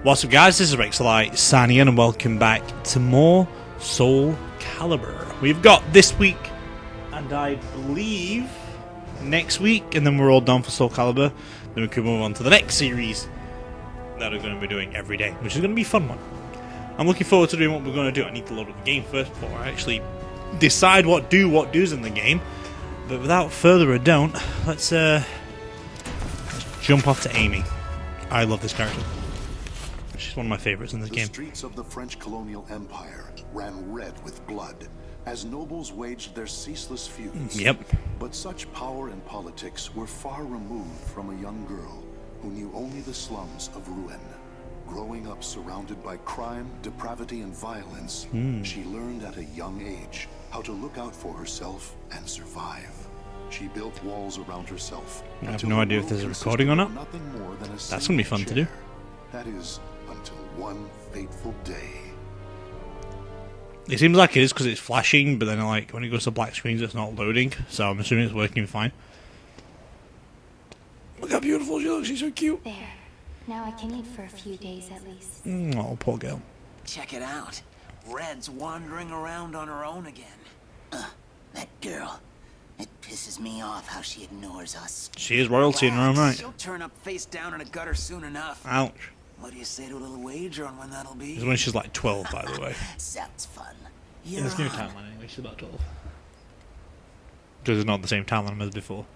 What's up guys, this is Rixxalight signing in and welcome back to more Soulcalibur. We've got this week and I believe next week, and then we're all done for Soulcalibur. Then we can move on to the next series that we're going to be doing every day, which is going to be a fun one. I'm looking forward to doing what we're going to do. I need to load up the game first before I actually decide what do's in the game. But without further ado, let's jump off to Amy. I love this character. She's one of my favorites in this game. The streets of the French colonial empire ran red with blood as nobles waged their ceaseless feuds. Yep. But such power and politics were far removed from a young girl who knew only the slums of Rouen. Growing up surrounded by crime, depravity, and violence, she learned at a young age how to look out for herself and survive. She built walls around herself. I have no idea if there's a recording or not. That's going to be fun to do. That is until one fateful day. It seems like it is because it's flashing, but then like when it goes to black screens it's not loading, so I'm assuming it's working fine. Look how beautiful she looks, she's so cute. There. Now I can eat for a few days at least. Oh, poor girl. Check it out. Red's wandering around on her own again. That girl. It pisses me off how she ignores us. She is royalty in her own right. She'll turn up face down in a gutter soon enough. Ouch. What do you say to a little wager on when that'll be? It's when she's like 12, by the way. Sounds fun. Yeah, there's new timeline anyway, she's about 12. Because it's not the same timeline as before.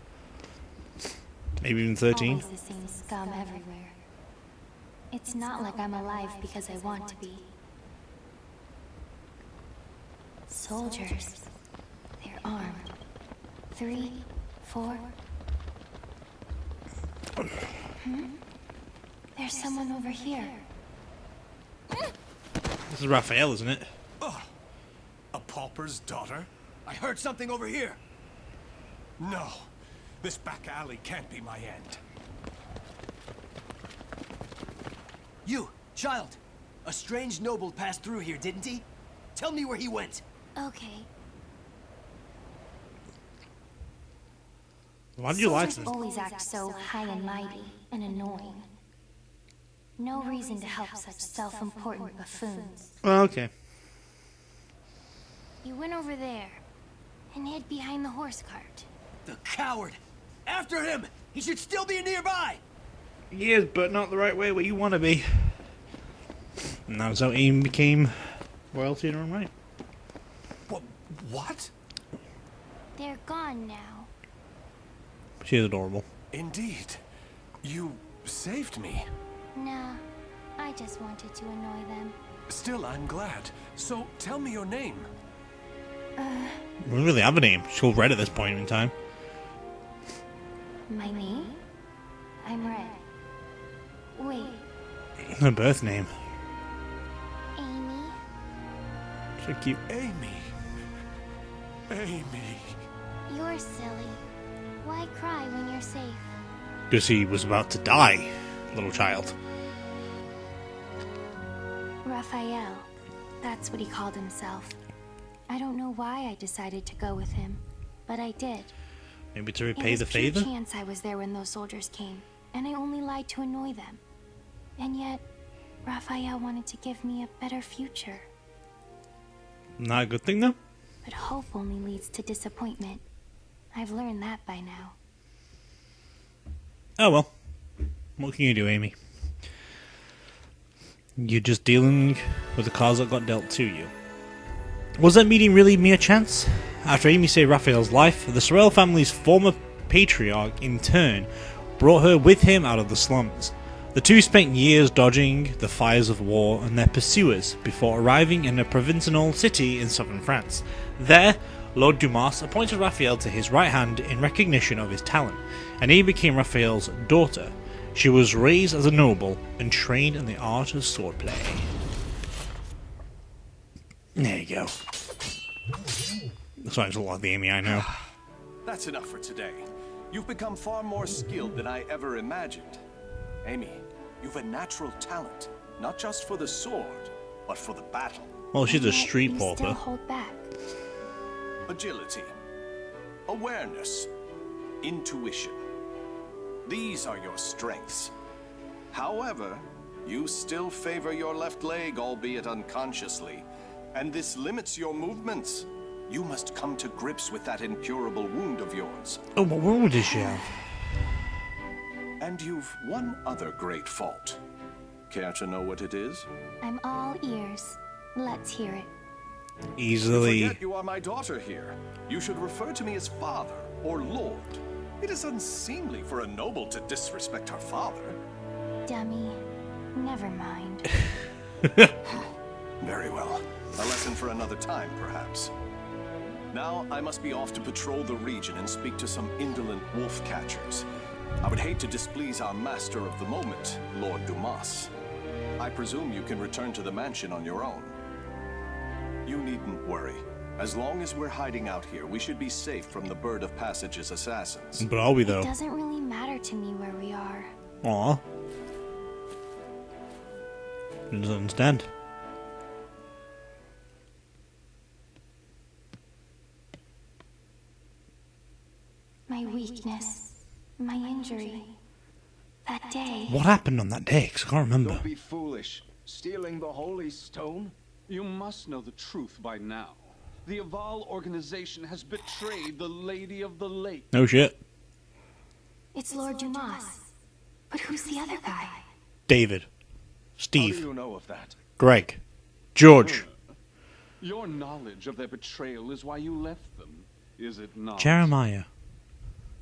Maybe even 13. Always the same scum everywhere. It's not like I'm alive because I want to be. Soldiers. They're armed. 3, 4. There's someone over here. This is Raphael, isn't it? A pauper's daughter? I heard something over here. No, this back alley can't be my end. You, child. A strange noble passed through here, didn't he? Tell me where he went. Okay. Why did you lie to Soldiers them? always act so high and mighty and annoying. No reason to help such self-important buffoons. Oh, okay. You went over there and hid behind the horse cart. The coward! After him! He should still be nearby! He is, but not the right way where you want to be. And that's how Amy became royalty in her own right. What? They're gone now. She is adorable. Indeed. You saved me. Nah, I just wanted to annoy them. Still, I'm glad. So, tell me your name. We don't really have a name. She's called Red at this point in time. My name? I'm Red. Wait, Her birth name. Amy? So cute. Amy. Amy. You're silly. Why cry when you're safe? Because he was about to die, little child. Raphael. That's what he called himself. I don't know why I decided to go with him, but I did. Maybe to It repay was the pure favor? chance I was there when those soldiers came, and I only lied to annoy them. And yet, Raphael wanted to give me a better future. Not a good thing, though? But hope only leads to disappointment. I've learned that by now. Oh well. What can you do, Amy? You're just dealing with the cards that got dealt to you. Was that meeting really mere chance? After Amy saved Raphael's life, the Sorel family's former patriarch, in turn, brought her with him out of the slums. The two spent years dodging the fires of war and their pursuers before arriving in a provincial city in southern France. There, Lord Dumas appointed Raphael to his right hand in recognition of his talent, and Amy became Raphael's daughter. She was raised as a noble and trained in the art of swordplay. There you go. That's why it's a lot of the Amy I know. That's enough for today. You've become far more skilled than I ever imagined. Amy, you've a natural talent, not just for the sword, but for the battle. Well, she's a Yet street you still pauper. hold back. Agility, awareness, intuition. These are your strengths. However, You still favor your left leg, albeit unconsciously, and this limits your movements. You must come to grips with that incurable wound of yours. Oh, what wound does she have? And you've one other great fault. Care to know what it is? I'm all ears. Let's hear it. Easily. Forget you are my daughter here. You should refer to me as father or lord. It is unseemly for a noble to disrespect her father. Dummy. Never mind. Very well. A lesson for another time, perhaps. Now, I must be off to patrol the region and speak to some indolent wolf catchers. I would hate to displease our master of the moment, Lord Dumas. I presume you can return to the mansion on your own. You needn't worry. As long as we're hiding out here, we should be safe from the Bird of Passage's assassins. But are we, It though? doesn't really matter to me where we are. Aw. I don't understand. My weakness, my injury. That day. What happened on that day? 'Cause I can't remember. Don't be foolish. Stealing the holy stone? You must know the truth by now. The Aval organization has betrayed the Lady of the Lake. No shit. It's Lord Dumas. But who's the other guy? David. How do Steve. you know of that? Greg. George. Your knowledge of their betrayal is why you left them, is it not? Jeremiah.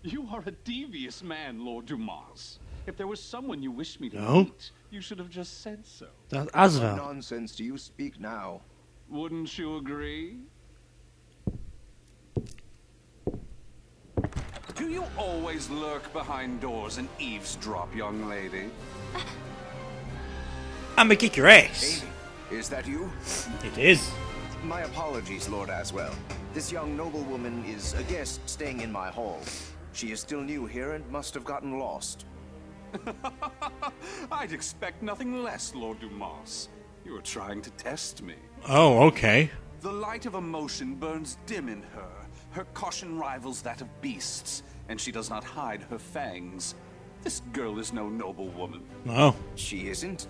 You are a devious man, Lord Dumas. If there was someone you wished me to No. meet, you should have just said so. That's What Asvel. nonsense do you speak now? Wouldn't you agree? Do you always lurk behind doors and eavesdrop, young lady? I'm gonna kick your ass. Amy, is that you? It is. My apologies, Lord Aswell. This young noblewoman is a guest staying in my hall. She is still new here and must have gotten lost. I'd expect nothing less, Lord Dumas. You are trying to test me. Oh, okay. The light of emotion burns dim in her. Her caution rivals that of beasts, and she does not hide her fangs. This girl is no noble woman. No. She isn't?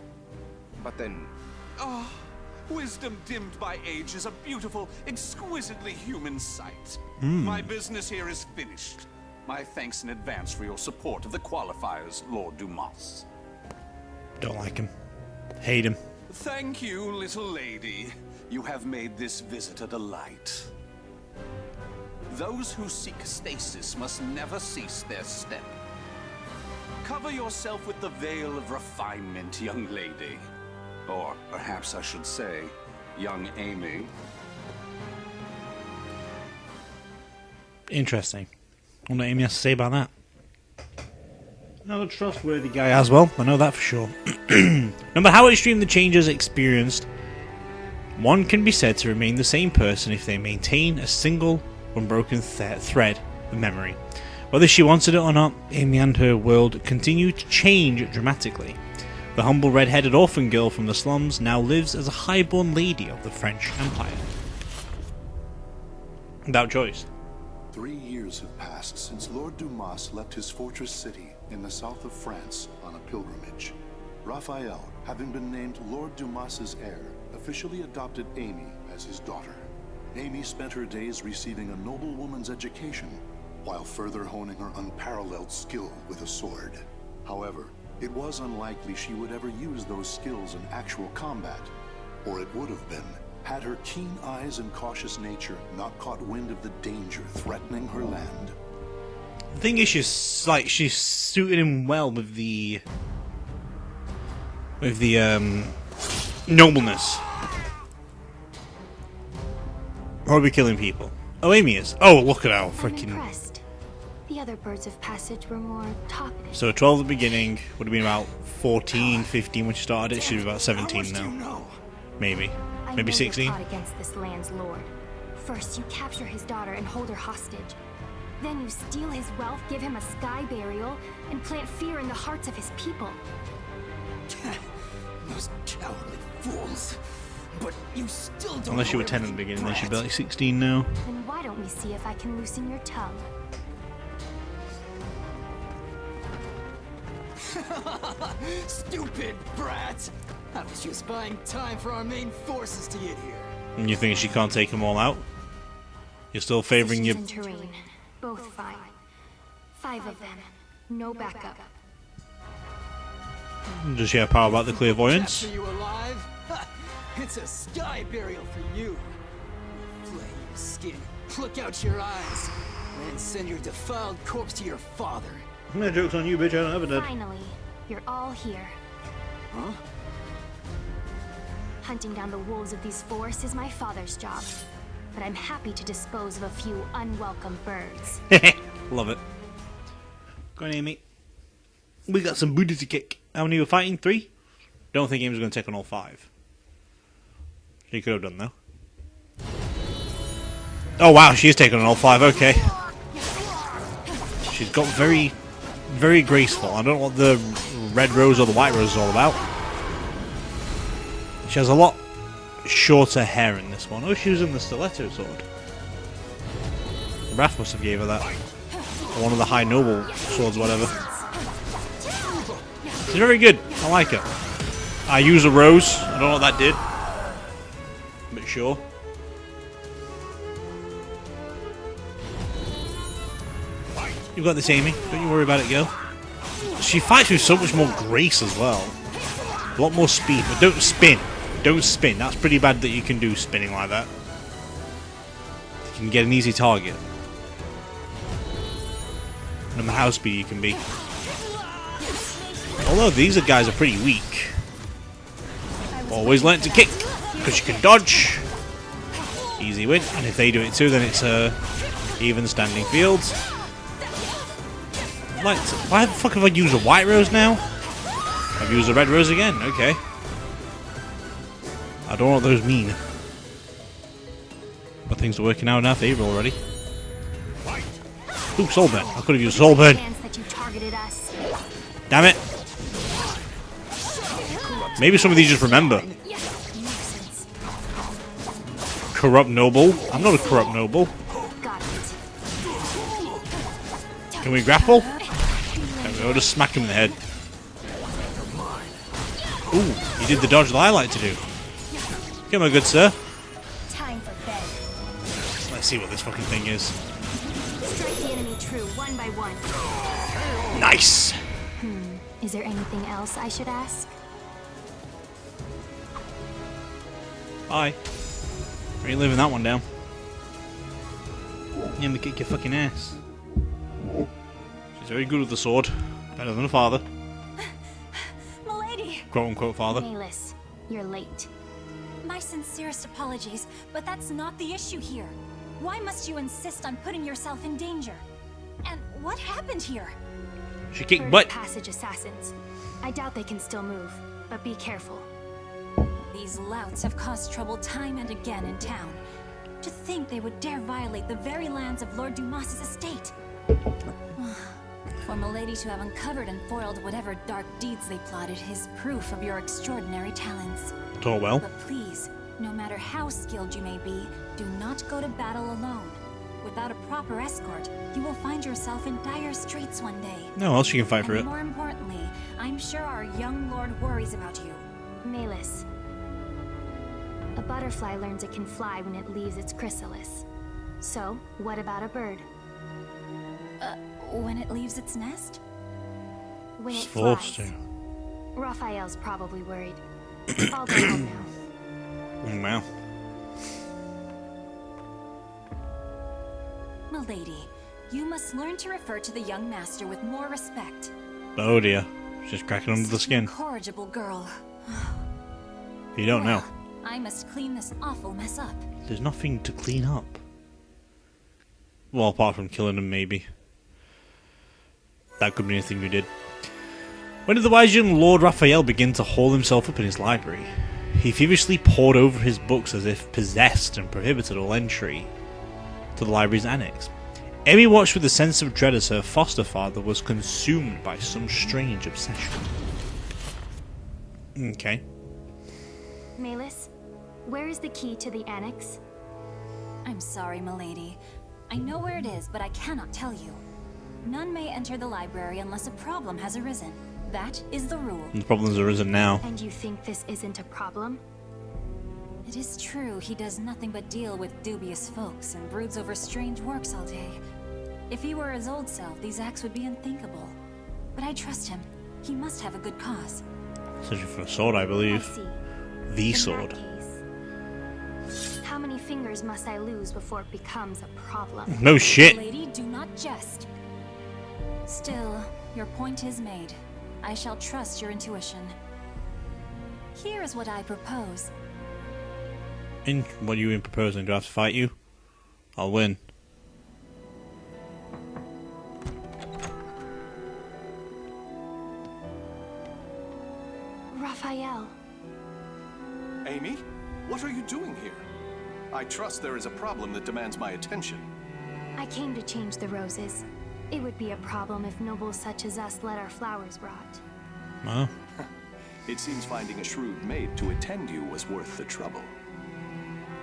But then, Wisdom dimmed by age is a beautiful, exquisitely human sight. My business here is finished. My thanks in advance for your support of the qualifiers, Lord Dumas. Don't like him. Hate him. Thank you, little lady. You have made this visit a delight. Those who seek stasis must never cease their step. Cover yourself with the veil of refinement, young lady. Or perhaps I should say, young Amy. Interesting. I wonder what Amy has to say about that. Another trustworthy guy as well. I know that for sure. No matter how extreme the changes experienced, one can be said to remain the same person if they maintain a single, unbroken thread of memory. Whether she wanted it or not, Amy and her world continued to change dramatically. The humble red-headed orphan girl from the slums now lives as a highborn lady of the French Empire. Without choice. 3 years have passed since Lord Dumas left his fortress city in the south of France on a pilgrimage. Raphael, having been named Lord Dumas's heir, officially adopted Amy as his daughter. Amy spent her days receiving a noblewoman's education, while further honing her unparalleled skill with a sword. However, it was unlikely she would ever use those skills in actual combat, or it would have been, had her keen eyes and cautious nature not caught wind of the danger threatening her land. The thing is, she's suited him well with the nobleness. Probably killing people. Oh, Amy is. Oh, look at how I'm freaking. impressed. The other birds of passage were more talkative. So 12 at the beginning would have been about 14, 15 when she started. It should be about 17 now. Maybe. I Maybe know 16. You're caught against this land's lord. First, you capture his daughter and hold her hostage. Then you steal his wealth, give him a sky burial, and plant fear in the hearts of his people. Those cowardly fools. But you still don't Unless you were know 10 at the everything, beginning, then she'd be brat. like 16 now. Then why don't we see if I can loosen your tongue? Stupid brat! I was just buying time for our main forces to get here. And you think she can't take them all out? You're still favoring your... Positions and terrain, both fine. 5 of them, no backup. Does she have power about the clairvoyance? Capture you alive? Ha! It's a sky burial for you. Flay your skin, pluck out your eyes, and send your defiled corpse to your father. No joke's on you, bitch. I don't have a dad. Finally, you're all here. Huh? Hunting down the wolves of these forests is my father's job. But I'm happy to dispose of a few unwelcome birds. Love it. Go on, Amy. We got some booty to kick. How many were fighting? 3? Don't think Amy's going to take on all 5. She could have done, though. Oh, wow. She's taken on all 5. Okay. She's got very, very graceful. I don't know what the red rose or the white rose is all about. She has a lot shorter hair in this one. Oh, she was in the stiletto sword. Wrath must have gave her that. Or one of the high noble swords, whatever. She's very good. I like her. I use a rose. I don't know what that did. But sure. You've got this, Amy. Don't you worry about it, girl. She fights with so much more grace as well. A lot more speed. But don't spin. Don't spin. That's pretty bad that you can do spinning like that. You can get an easy target. No matter how speedy you can be. Although these guys are pretty weak. Always learn to kick. Because you can dodge. Easy win. And if they do it too, then it's a even standing field. Like, why the fuck have I used a white rose now? I've used a red rose again. Okay. I don't know what those mean. But things are working out in our favour already. Ooh, Soulburn. I could have used Soulburn. Damn it. Maybe some of these just remember. Corrupt noble. I'm not a corrupt noble. Can we grapple? There we go, just smack him in the head. Ooh, he did the dodge that I like to do. Come on, good sir. Time for bed. Let's see what this fucking thing is. Strike the enemy true, one by one. Nice! Is there anything else I should ask? Bye. Are you living that one down? Yeah, me kick your fucking ass. She's very good with the sword. Better than her father. Milady! Quote unquote father. Malis, you're late. My sincerest apologies, but that's not the issue here. Why must you insist on putting yourself in danger? And what happened here? She kicked Bird butt. Passage assassins. I doubt they can still move, but be careful. These louts have caused trouble time and again in town. To think they would dare violate the very lands of Lord Dumas's estate. For Milady to have uncovered and foiled whatever dark deeds they plotted is proof of your extraordinary talents. Oh well. But please, no matter how skilled you may be, do not go to battle alone. Without a proper escort, you will find yourself in dire straits one day. No, else you can fight for it. And more importantly, I'm sure our young lord worries about you. Malis. A butterfly learns it can fly when it leaves its chrysalis. So, what about a bird? When it leaves its nest? When it Supposed flies. to. Raphael's probably worried. I'll go home now. Wow. Milady, you must learn to refer to the young master with more respect. Oh dear. She's cracking under the Such an skin. incorrigible girl. You don't know. I must clean this awful mess up. There's nothing to clean up. Well, apart from killing him, maybe. That could be anything we did. When did the wise young Lord Raphael begin to haul himself up in his library? He feverishly pored over his books as if possessed and prohibited all entry to the library's annex. Amy watched with a sense of dread as her foster father was consumed by some strange obsession. Okay. Malis, where is the key to the annex? I'm sorry, milady. I know where it is, but I cannot tell you. None may enter the library unless a problem has arisen. That is the rule. And the problem's arisen now. And you think this isn't a problem? It is true he does nothing but deal with dubious folks and broods over strange works all day. If he were his old self, these acts would be unthinkable. But I trust him. He must have a good cause. Searching for a sword, I I believe. see. The In sword. that case, how many fingers must I lose before it becomes a problem? No shit. Lady, do not jest. Still, your point is made. I shall trust your intuition. Here is what I propose. What are you proposing? Do I have to fight you? I'll win. Raphael, Amy, what are you doing here? I trust there is a problem that demands my attention. I came to change the roses. It would be a problem if nobles such as us let our flowers rot. Oh. It seems finding a shrewd maid to attend you was worth the trouble.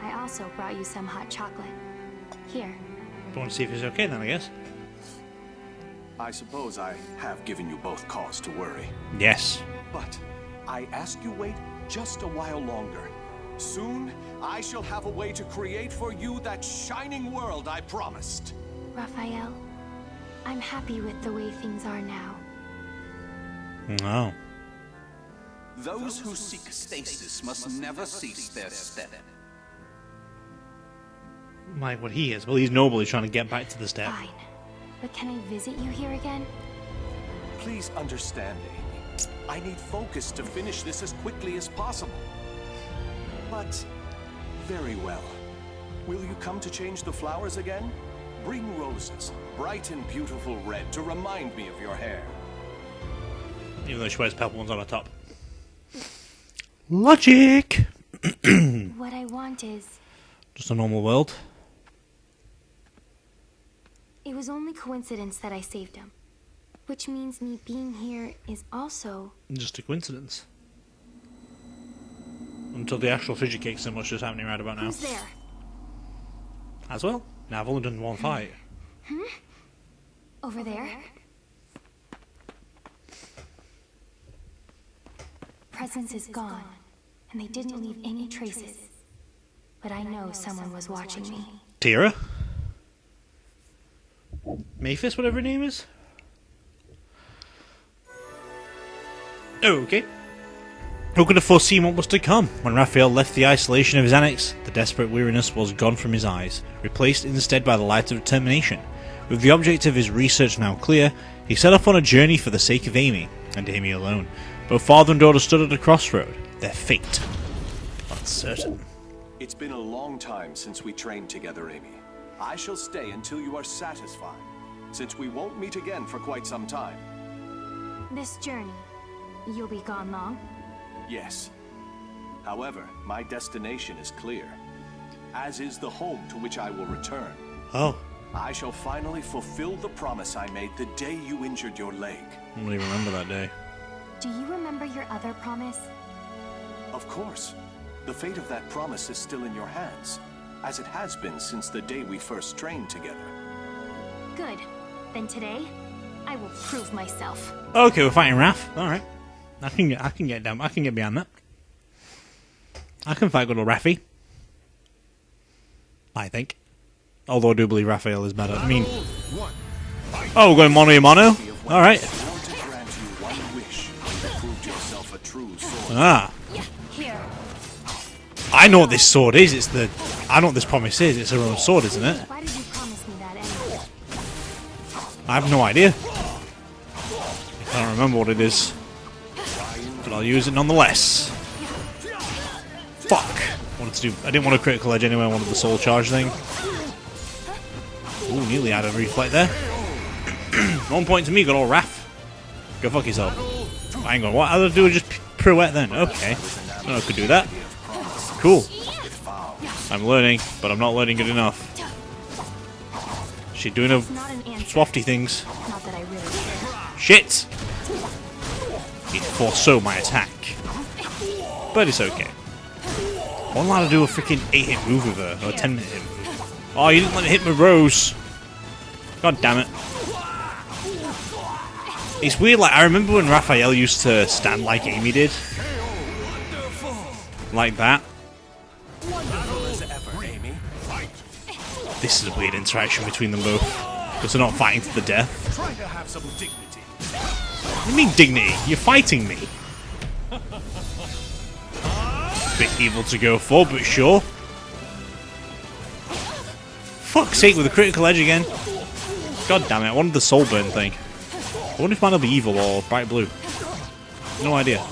I also brought you some hot chocolate. Here. I want to see if it's okay then, I guess. I suppose I have given you both cause to worry. Yes. But I ask you wait just a while longer. Soon, I shall have a way to create for you that shining world I promised. Raphael, I'm happy with the way things are now. Oh. Those who seek stasis must never cease their step. Like what he is. Well, he's noble. He's trying to get back to the step. Fine. But can I visit you here again? Please understand, Amy. I need focus to finish this as quickly as possible. But, very well. Will you come to change the flowers again? Bring roses, bright and beautiful red, to remind me of your hair. Even though she wears purple ones on her top. Logic! What I want is... Just a normal world. It was only coincidence that I saved him. Which means me being here is also... Just a coincidence. Until the actual fidget cake so much is happening right about now. Who's there? As well. Now I've only done one fight. Over there? Presence is gone, and they didn't leave any traces. But I know someone was watching me. Tira? Maphis, whatever her name is? Oh, okay. Who could have foreseen what was to come? When Raphael left the isolation of his annex, the desperate weariness was gone from his eyes, replaced instead by the light of determination. With the object of his research now clear, he set off on a journey for the sake of Amy, and Amy alone. Both father and daughter stood at a crossroad, their fate uncertain. It's been a long time since we trained together, Amy. I shall stay until you are satisfied, since we won't meet again for quite some time. This journey, you'll be gone long? Yes. However, my destination is clear, as is the home to which I will return. Oh. I shall finally fulfill the promise I made the day you injured your leg. I don't even remember that day. Do you remember your other promise? Of course. The fate of that promise is still in your hands, as it has been since the day we first trained together. Good. Then today, I will prove myself. Okay, we're fighting Raph. Alright. I can get down. I can get behind that. I can fight good old Raffy. I think. Although I do believe Raphael is better. I mean... Oh, we're going mono a mono? Alright. Ah. Here. I know what this sword is. It's the... I know what this promise is. It's her own sword, isn't it? Why did you promise me that anyway? I have no idea. I can't remember what it is. But I'll use it nonetheless. Fuck. I didn't want a critical edge anyway. I wanted the soul charge thing. Ooh, nearly had a reflect there. 1 point to me, good old Raph. Go fuck yourself. Hang on, what other do I just pirouette then? Okay. Oh, I could do that. Cool. I'm learning, but I'm not learning good enough. She's doing a swafty things. Not that I really care. Shit! It foresaw my attack. But it's okay. I wasn't allowed to do a freaking 8-hit move with her, or a 10-hit move. Oh, you didn't let me hit my rose. God damn it. It's weird, like, I remember when Raphael used to stand like Amy did. Like that. This is a weird interaction between them both. Because they're not fighting to the death. Try to have some dignity. What do you mean dignity? You're fighting me. Bit evil to go for, but sure. Fuck's sake, with a critical edge again. God damn it, I wanted the soul burn thing. I wonder if mine will be evil or bright blue. No idea.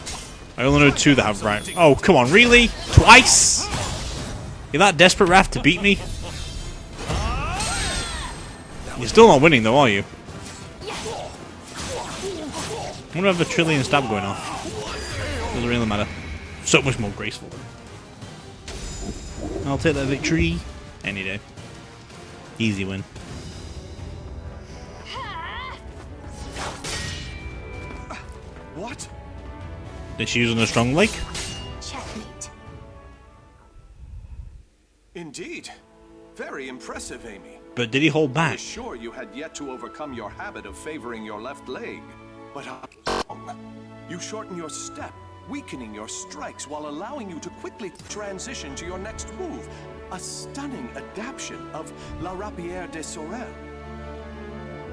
I only know 2 that have bright. Oh, come on, really? Twice? You're that desperate, Raph, to beat me? You're still not winning, though, are you? I wonder if I have a trillion stab going off. Doesn't really matter. So much more graceful. I'll take that victory any day. Easy win. What? Did she use on a strong leg? Checkmate. Indeed. Very impressive, Amy. But did he hold I back? was sure you had yet to overcome your habit of favoring your left leg. But you shorten your step, weakening your strikes while allowing you to quickly transition to your next move. A stunning adaptation of La Rapière de Sorel.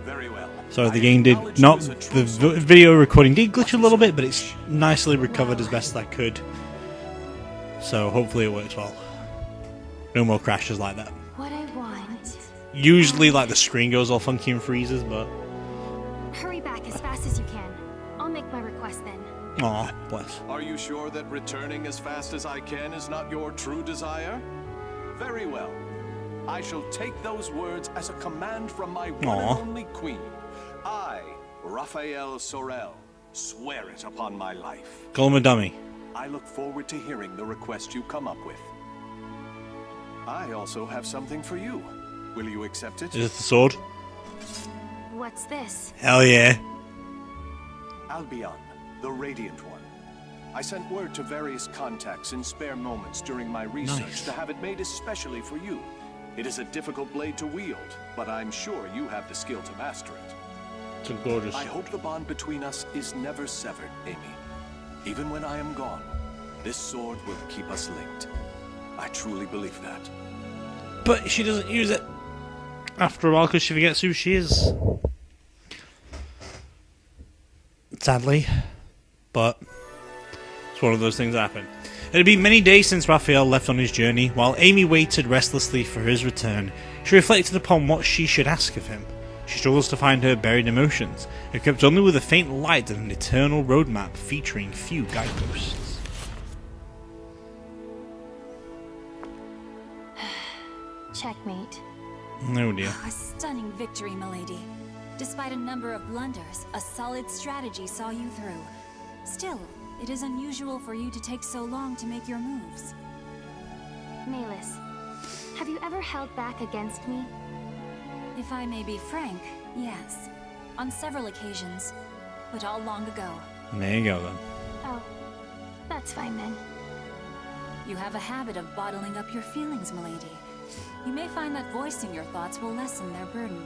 Very well. So the game did not. The video recording did glitch a little bit, but it's nicely recovered as best I could. So hopefully it works well. No more crashes like that. What I want. Usually, like, the screen goes all funky and freezes, but. Hurry back as fast as you can. I'll make my request then. Aw, bless. Are you sure that returning as fast as I can is not your true desire? Very well. I shall take those words as a command from my one and only queen. I, Raphael Sorel, swear it upon my life. Call him a dummy. I look forward to hearing the request you come up with. I also have something for you. Will you accept it? Is it the sword? What's this? Hell yeah. Albion, the Radiant One. I sent word to various contacts in spare moments during my research to have it made especially for you. It is a difficult blade to wield, but I'm sure you have the skill to master it. It's gorgeous. I hope the bond between us is never severed, Amy. Even when I am gone, this sword will keep us linked. I truly believe that. But she doesn't use it after a while because she forgets who she is. Sadly. But it's one of those things that happen. It had been many days since Raphael left on his journey. While Amy waited restlessly for his return, she reflected upon what she should ask of him. She struggles to find her buried emotions, equipped only with a faint light and an eternal roadmap featuring few guideposts. Checkmate. Oh dear. A stunning victory, milady. Despite a number of blunders, a solid strategy saw you through. Still, it is unusual for you to take so long to make your moves. Malus, have you ever held back against me? If I may be frank, yes. On several occasions, but all long ago. There you go then. Oh, that's fine then. You have a habit of bottling up your feelings, milady. You may find that voicing your thoughts will lessen their burden.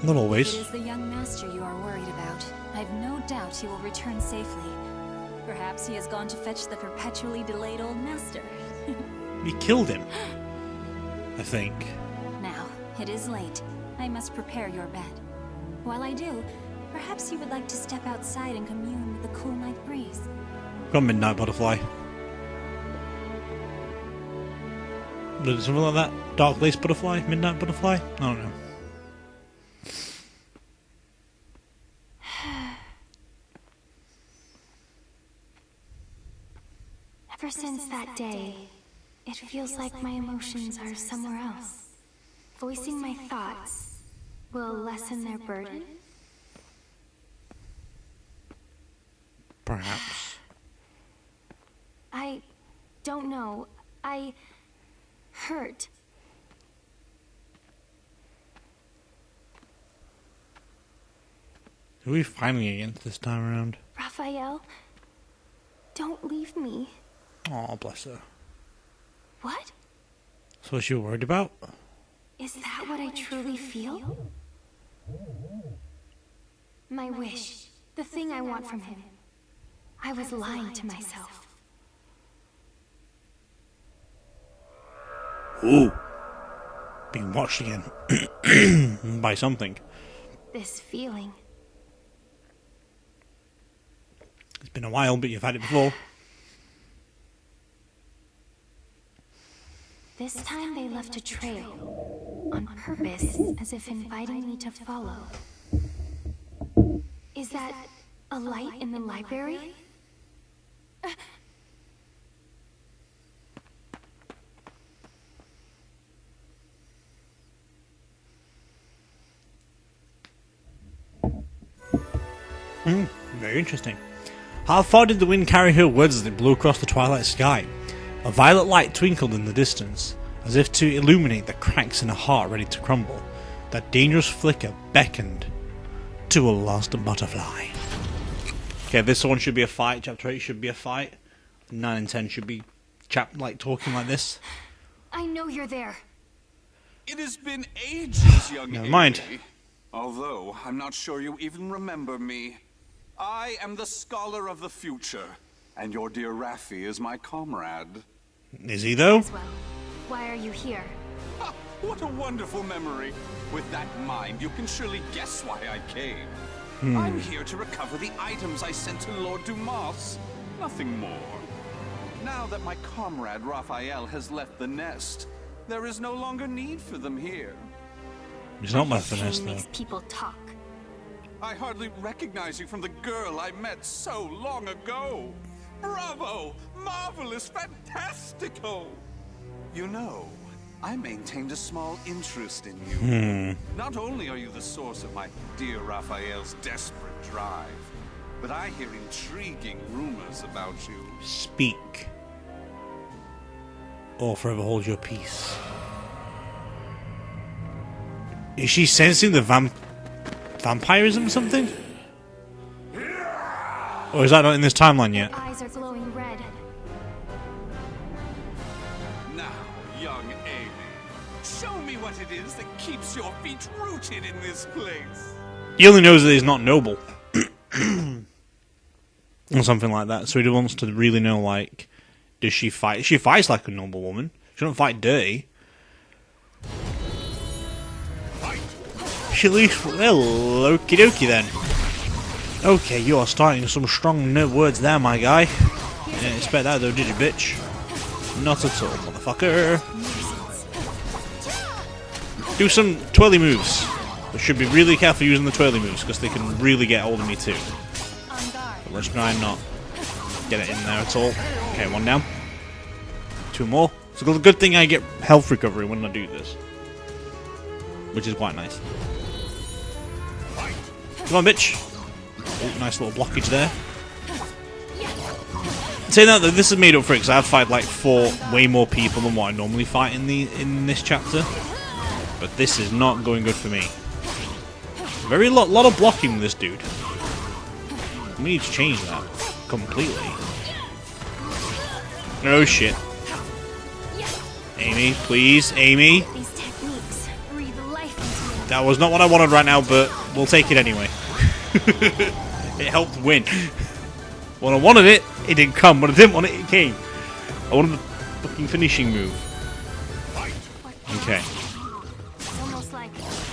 Not always. It is the young master you are worried about. I've no doubt he will return safely. Perhaps he has gone to fetch the perpetually delayed old master. We killed him, I think. Now, it is late. I must prepare your bed. While I do, perhaps you would like to step outside and commune with the cool night breeze. Got Midnight Butterfly. Something like that? Dark Lace Butterfly? Midnight Butterfly? I don't know. Ever since that day, it feels like my emotions are somewhere else. Voicing my thoughts will lessen their burden? Perhaps. I don't know. I hurt. Who are we fighting against this time around? Raphael, don't leave me. Oh, bless her. What? So what you were worried about? Is that what I truly feel? My wish. The the thing I want from him. I was lying to myself. Ooh. Being watched again. By something. This feeling. It's been a while, but you've had it before. This time they left a trail. On purpose, as if inviting me to follow. Is that a light in the library? Very interesting. How far did the wind carry her words as it blew across the twilight sky? A violet light twinkled in the distance, as if to illuminate the cracks in a heart ready to crumble. That dangerous flicker beckoned to a lost butterfly. Okay, this one should be a fight. Chapter 8 should be a fight. 9 and 10 should be talking like this. I know you're there. It has been ages, young Never mind. Amy. Although, I'm not sure you even remember me. I am the scholar of the future, and your dear Raffi is my comrade. Is he though? As well. Why are you here? Ha! What a wonderful memory. With that in mind, you can surely guess why I came. I'm here to recover the items I sent to Lord Dumas. Nothing more. Now that my comrade Raphael has left the nest, there is no longer need for them here. He's not my Shame finesse though. makes people talk. I hardly recognize you from the girl I met so long ago. Bravo! Marvelous! Fantastico! You know, I maintained a small interest in you. Not only are you the source of my dear Raphael's desperate drive, but I hear intriguing rumors about you. Speak, or forever hold your peace. Is she sensing the vampirism or something? Or is that not in this timeline yet? Eyes are glowing red. Now, young Amy, show me what it is that keeps your feet rooted in this place. He only knows that he's not noble. Or something like that. So he wants to really know, like, does she fight? She fights like a noble woman. She don't fight dirty. She at least... Well, okie dokie then. Okay, you are starting some strong words there, my guy. You didn't expect that though, did you, bitch? Not at all, motherfucker. Do some twirly moves. We should be really careful using the twirly moves, because they can really get hold of me too. But let's try and not get it in there at all. Okay, one down. Two more. It's a good thing I get health recovery when I do this. Which is quite nice. Come on, bitch. Oh, nice little blockage there. Saying that, though, this is made up for it, because I've fight like 4 way more people than what I normally fight in this chapter. But this is not going good for me. Very lot of blocking with this dude. We need to change that completely. Oh shit. Amy, please, Amy. These techniques breathe life into me. That was not what I wanted right now, but we'll take it anyway. It helped win. When I wanted it, it didn't come. When I didn't want it, it came. I wanted the fucking finishing move. Okay. It's almost like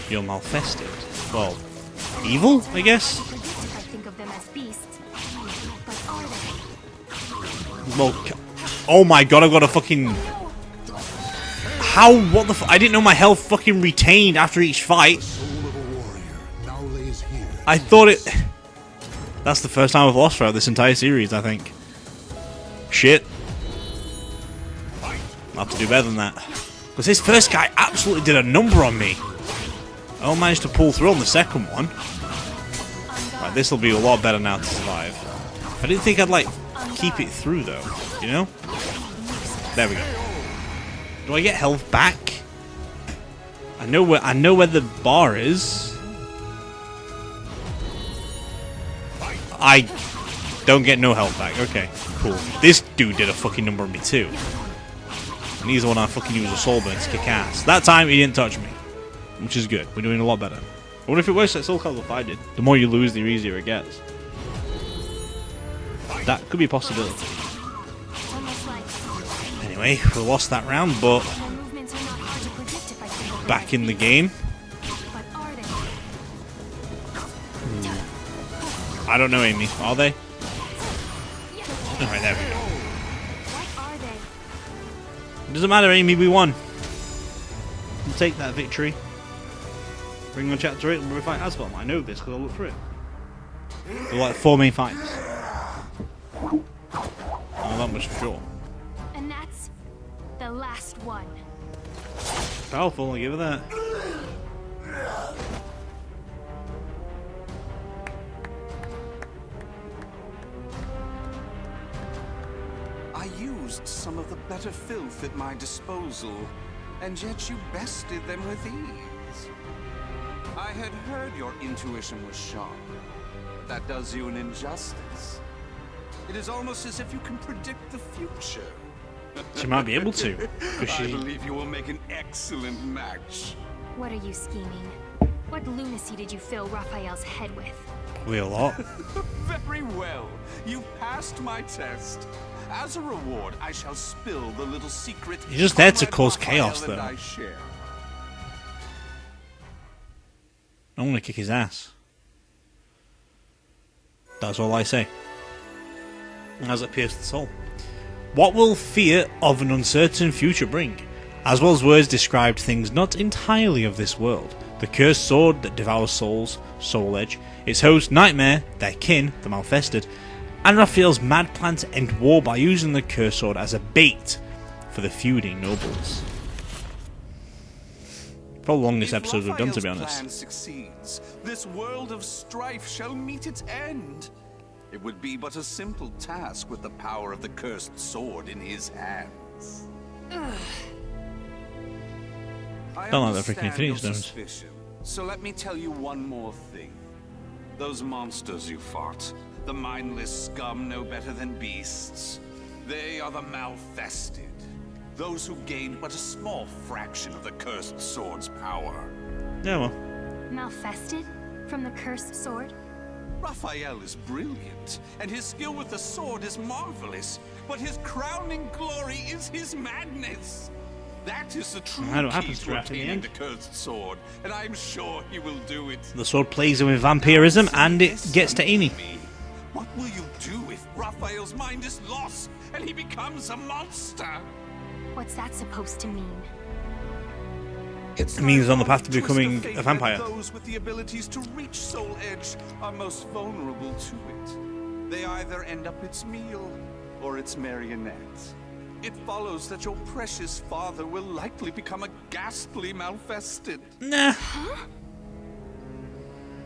You're malfested. Well, evil, I guess? I think of them as beasts. But are they? Well, oh my god, I've got a fucking... How? What the I didn't know my health fucking retained after each fight. I thought it... That's the first time I've lost throughout this entire series, I think. Shit. I'll have to do better than that. Because this first guy absolutely did a number on me. I managed to pull through on the second one. Right, this will be a lot better now to survive. I didn't think I'd, like, keep it through, though. You know? There we go. Do I get health back? I know where the bar is. I don't get no health back. Okay, cool. This dude did a fucking number on me too. And he's the one I fucking use a soul burn to kick ass. That time he didn't touch me. Which is good. We're doing a lot better. I wonder if it works like Soulcalibur VI did. The more you lose, the easier it gets. That could be a possibility. It's almost like Anyway, we lost that round, but their movements are not hard to predict if I keep them back in the game. But are they? I don't know, Amy. Are they? Alright, there we go. What are they? It doesn't matter, Amy, we won. We'll take that victory. Bring on chapter 8 and we fight Asphalt. I know this because I looked through it. There were like 4 main fights. Oh, that much for sure. And that's the last one. Powerful, I'll give it that. I used some of the better filth at my disposal, and yet you bested them with ease. I had heard your intuition was sharp, but that does you an injustice. It is almost as if you can predict the future. She might be able to. 'Cause I she... believe you will make an excellent match. What are you scheming? What lunacy did you fill Raphael's head with? We a lot. Very well. You passed my test. As a reward, I shall spill the little secret. You're just there to Conrad cause Raphael chaos, and though. I share. I'm gonna kick his ass. That's all I say. As it pierced the soul. What will fear of an uncertain future bring? As well as words described things not entirely of this world. The cursed sword that devours souls, Soul Edge, its host Nightmare, their kin, the Malfested, and Raphael's mad plan to end war by using the cursed sword as a bait for the feuding nobles. Probably the longest episode we've done, to be honest. If Raphael's plan succeeds, this world of strife shall meet its end. It would be but a simple task with the power of the cursed sword in his hands. I Don't like that freaking understand your Infinity Stones. suspicion, so let me tell you one more thing. Those monsters you fought, the mindless scum no better than beasts, they are the Malfested. Those who gained but a small fraction of the cursed sword's power. Yeah, well. Malfested? From the cursed sword? Raphael is brilliant, and his skill with the sword is marvelous, but his crowning glory is his madness. That is the true What key happens to to Raph in the obtaining end? the cursed sword, and I'm sure he will do it. The sword plays him with vampirism and it gets to Amy. What will you do if Raphael's mind is lost and he becomes a monster? What's that supposed to mean? It means he's on the path to becoming a vampire. Those with the abilities to reach Soul Edge are most vulnerable to it. They either end up its meal or its marionette. It follows that your precious father will likely become a ghastly Malfested. Nah.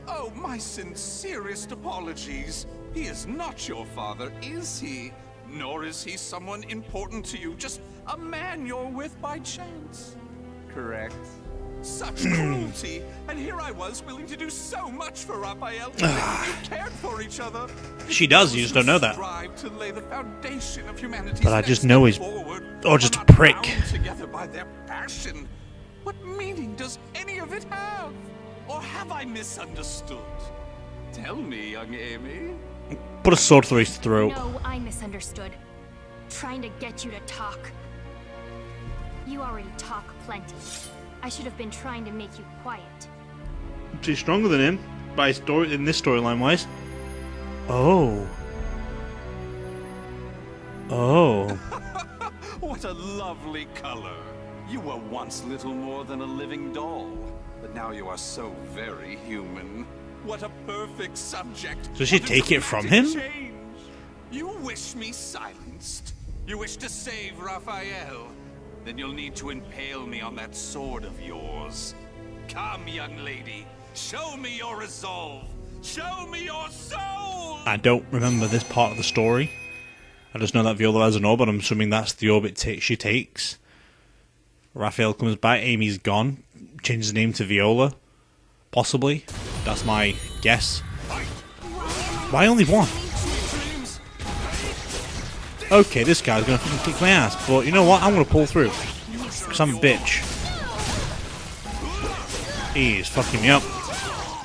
Oh, my sincerest apologies. He is not your father, is he? Nor is he someone important to you, just a man you're with by chance. Correct? Such cruelty, and here I was willing to do so much for Raphael. You cared for each other. She does, you just don't know that. Strive to lay the foundation of humanity's But I next just know step he's- forward or just are a not prick. bound together by their passion. What meaning does any of it have? Or have I misunderstood? Tell me, young Amy. Put a sword through his throat. No, I misunderstood. Trying to get you to talk. You already talk plenty. I should have been trying to make you quiet. She's stronger than him by story in this storyline wise. Oh. Oh. What a lovely color. You were once little more than a living doll, but now you are so very human. What a perfect subject. So she What a take it from dramatic him? change. You wish me silenced. You wish to save Raphael. Then you'll need to impale me on that sword of yours. Come, young lady. Show me your resolve. Show me your soul. I don't remember this part of the story. I just know that Viola has an orb, but I'm assuming that's the orbit she takes. Raphael comes back, Amy's gone. Changes the name to Viola. Possibly. That's my guess. Why only one? Okay, this guy's gonna fucking kick my ass, but you know what? I'm gonna pull through. Because I'm a bitch. He's fucking me up.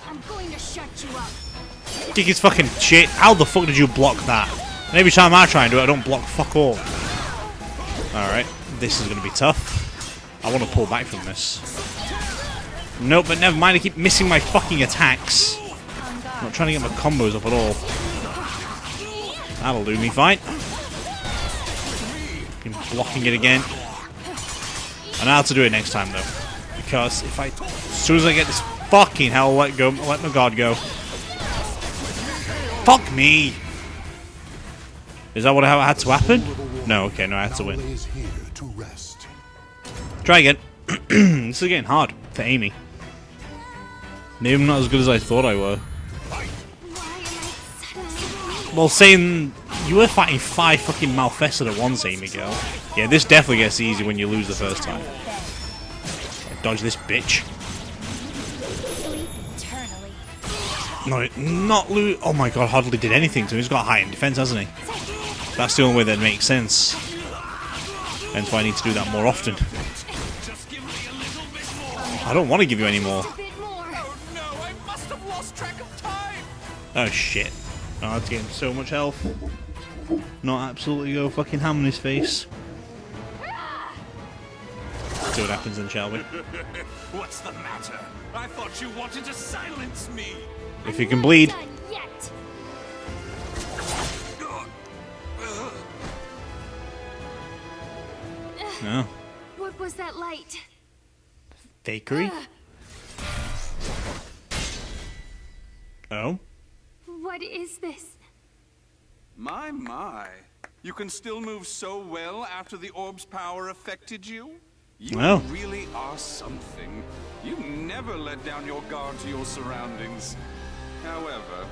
I'm going to shut you up. Kick his fucking shit. How the fuck did you block that? And every time I try and do it, I don't block fuck all. Alright, this is going to be tough. I want to pull back from this. Nope, but never mind, I keep missing my fucking attacks. I'm not trying to get my combos up at all. That'll do me fine. Been blocking it again. I know how to do it next time though. Because if I... As soon as I get this fucking hell, let my guard go. Fuck me! Is that what had to happen? No, okay, no, I had to win. Try again. This is getting hard for Amy. Maybe I'm not as good as I thought I were. Well, saying you were fighting 5 fucking Malfested at once, Amy girl. Yeah, this definitely gets easy when you lose the first time. Dodge this bitch. No, not lose. Oh my god, hardly did anything to him. He's got high in defense, hasn't he? That's the only way that makes sense. Hence why I need to do that more often. I don't want to give you any more. Oh shit. Oh, that's getting so much health. Not absolutely go fucking ham on his face. Let's see what happens then, shall we? What's the matter? I thought you wanted to silence me. If you can bleed. No. What was that light? Fakery? Oh? What is this? My. You can still move so well after the orb's power affected you? You Well. really are something. You never let down your guard to your surroundings. However...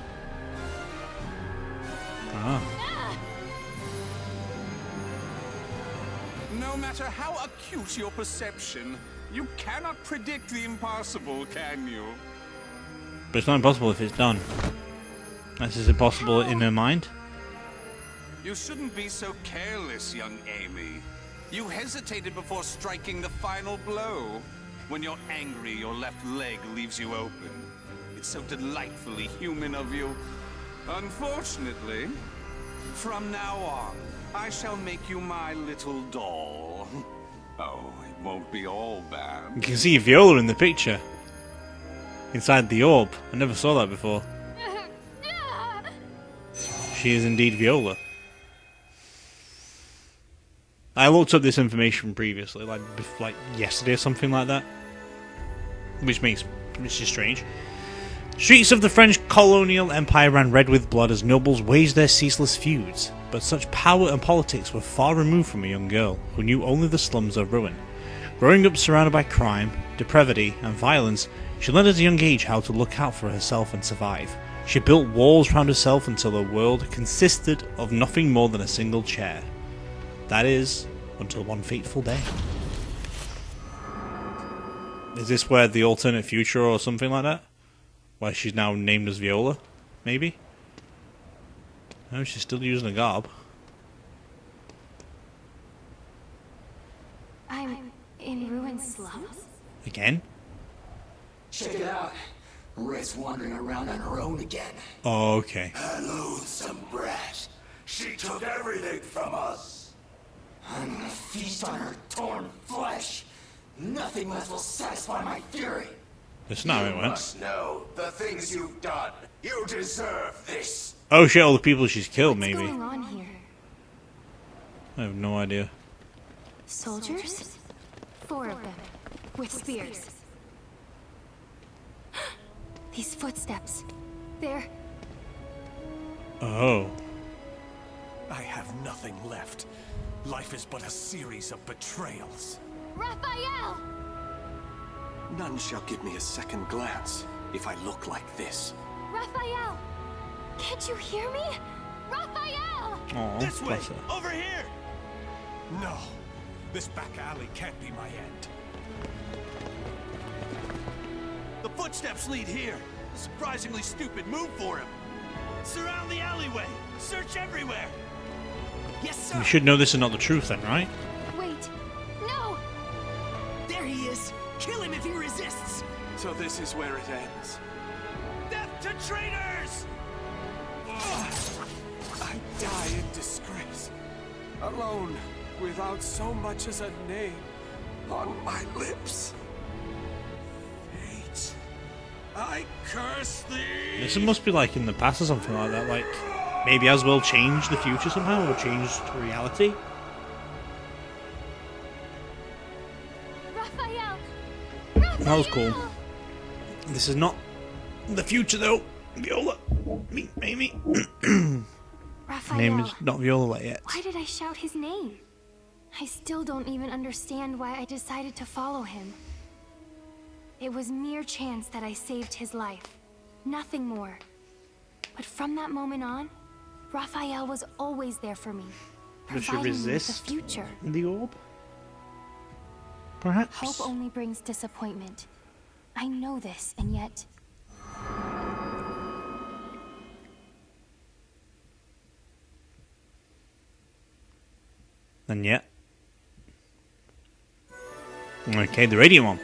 No matter how acute your perception, you cannot predict the impossible, can you? But it's not impossible if it's done. That's as impossible in her mind. You shouldn't be so careless, young Amy. You hesitated before striking the final blow. When you're angry, your left leg leaves you open. It's so delightfully human of you. Unfortunately, from now on, I shall make you my little doll. Oh, it won't be all bad. You can see Viola in the picture. Inside the orb. I never saw that before. She is indeed Viola. I looked up this information previously, like yesterday or something like that. Which is strange. Streets of the French colonial empire ran red with blood as nobles waged their ceaseless feuds, but such power and politics were far removed from a young girl who knew only the slums of ruin. Growing up surrounded by crime, depravity, and violence, she learned at a young age how to look out for herself and survive. She built walls around herself until her world consisted of nothing more than a single chair. That is, until one fateful day. Is this where the alternate future or something like that? Why she's now named as Viola? Maybe? No, she's still using a garb. I'm in ruined slums? Again? Check it out. Red's wandering around on her own again. Oh, okay. Loathsome brat. She took everything from us. I'm gonna feast on her torn flesh. Nothing less will satisfy my fury. That's not how it You went. must know the things you've done. You deserve this. Oh shit, all the people she's killed, What's maybe. going on here? I have no idea. Soldiers? 4 of them, with spears. These footsteps. They're... Oh. I have nothing left. Life is but a series of betrayals. Raphael! None shall give me a second glance if I look like this. Raphael! Can't you hear me? Raphael! Oh, This way! bless her. Over here! No. This back alley can't be my end. The footsteps lead here. A surprisingly stupid move for him. Surround the alleyway. Search everywhere. Yes, sir. You should know this is not the truth then, right? Wait, no! There he is. Kill him if he resists. So this is where it ends. Death to traitors! I I die in disgrace, alone, without so much as a name on my lips. Fate, I curse thee! This must be like in the past or something like that, like maybe Aswell changed the future somehow, or changed reality. Raphael! That was cool. This is not the future though. Viola. Me, Amy. Raphael, Name is not Viola yet. why did I shout his name? I still don't even understand why I decided to follow him. It was mere chance that I saved his life. Nothing more. But from that moment on, Raphael was always there for me. Does she Providing me with the resist future. the orb? Perhaps? Hope only brings disappointment. I know this, and yet... And yet. Okay, the radiant one.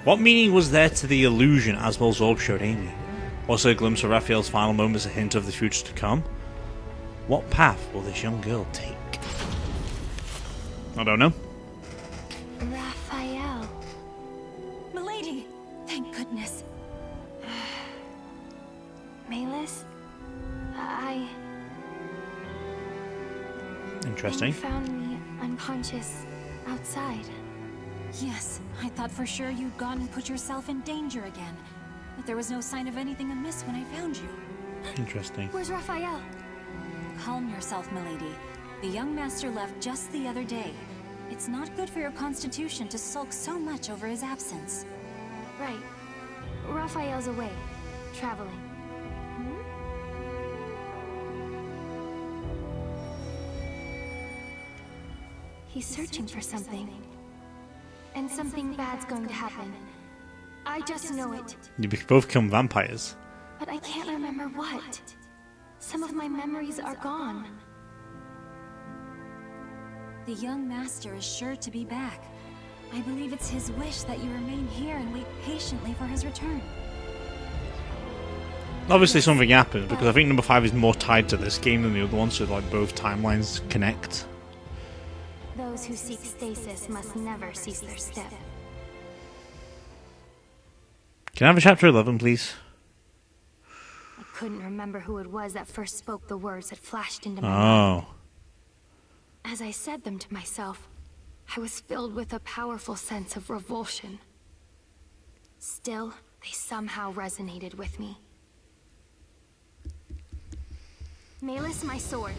What meaning was there to the illusion Aswell's orb showed Amy? Was her glimpse of Raphael's final moments a hint of the future to come? What path will this young girl take? I don't know. Raphael. Milady! Thank goodness. Malus? Interesting. You found me unconscious outside. Yes, I thought for sure you'd gone and put yourself in danger again. But there was no sign of anything amiss when I found you. Interesting. Where's Raphael? Calm yourself, milady. The young master left just the other day. It's not good for your constitution to sulk so much over his absence. Right. Raphael's away. Traveling. He's searching for something. And something bad's going to happen. I just know it. You both become vampires. But I can't remember what. Some of my memories are gone. The young master is sure to be back. I believe it's his wish that you remain here and wait patiently for his return. Obviously something happens, because I think number 5 is more tied to this game than the other one, so like both timelines connect. Those who seek stasis must never cease their step. Can I have a chapter 11, please? I couldn't remember who it was that first spoke the words that flashed into my mind. Oh. As I said them to myself, I was filled with a powerful sense of revulsion. Still, they somehow resonated with me. Malus, my sword.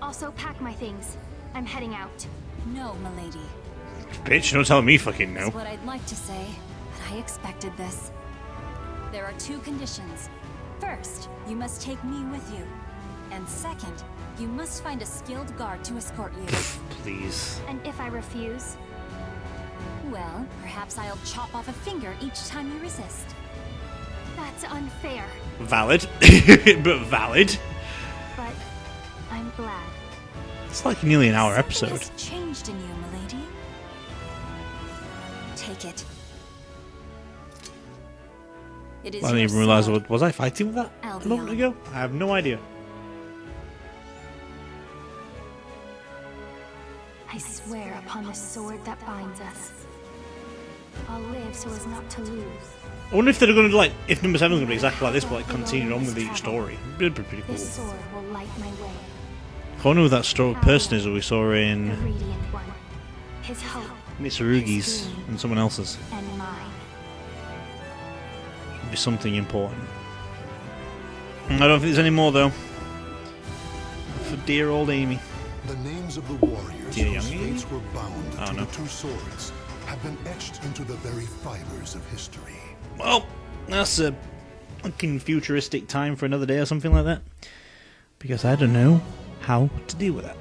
Also pack my things. I'm heading out. No, milady. Bitch, don't tell me fucking no. That's what I'd like to say, but I expected this. There are 2 conditions. First, you must take me with you. And second, you must find a skilled guard to escort you. Please. And if I refuse? Well, perhaps I'll chop off a finger each time you resist. That's unfair. Valid. But valid. But I'm glad. It's like nearly an hour episode. Something has changed in you, milady. Take it. It is I didn't your even realize sword. was I fighting with that a Albion. moment ago? I have no idea. I swear upon the sword that binds us. I'll live so as not to lose. I wonder if they're going to like, if number 7 is going to be exactly like this, but like continue on with each story. It'd be pretty cool. This sword will light my way. I wonder who that person is that we saw The in radiant one. His hope Mitsurugi's and someone else's. and mine. Should be something important. I don't think there's any more though. For dear old Amy. The names of the warriors Dear whose young Amy? fates were bound Oh, to no. the 2 swords have been etched into the very fibers of history. Well, that's a fucking futuristic time for another day or something like that. Because I don't know how to deal with that.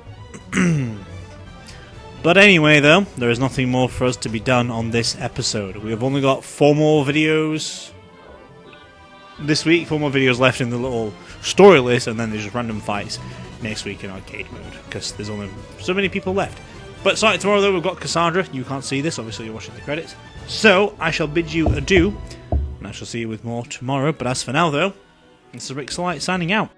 But anyway, though, there is nothing more for us to be done on this episode. We have only got 4 more videos this week, 4 more videos left in the little story list, and then there's just random fights next week in arcade mode, because there's only so many people left. But starting tomorrow, though, we've got Cassandra. You can't see this, obviously you're watching the credits. So, I shall bid you adieu, and I shall see you with more tomorrow. But as for now, though, this is Rixxalight signing out.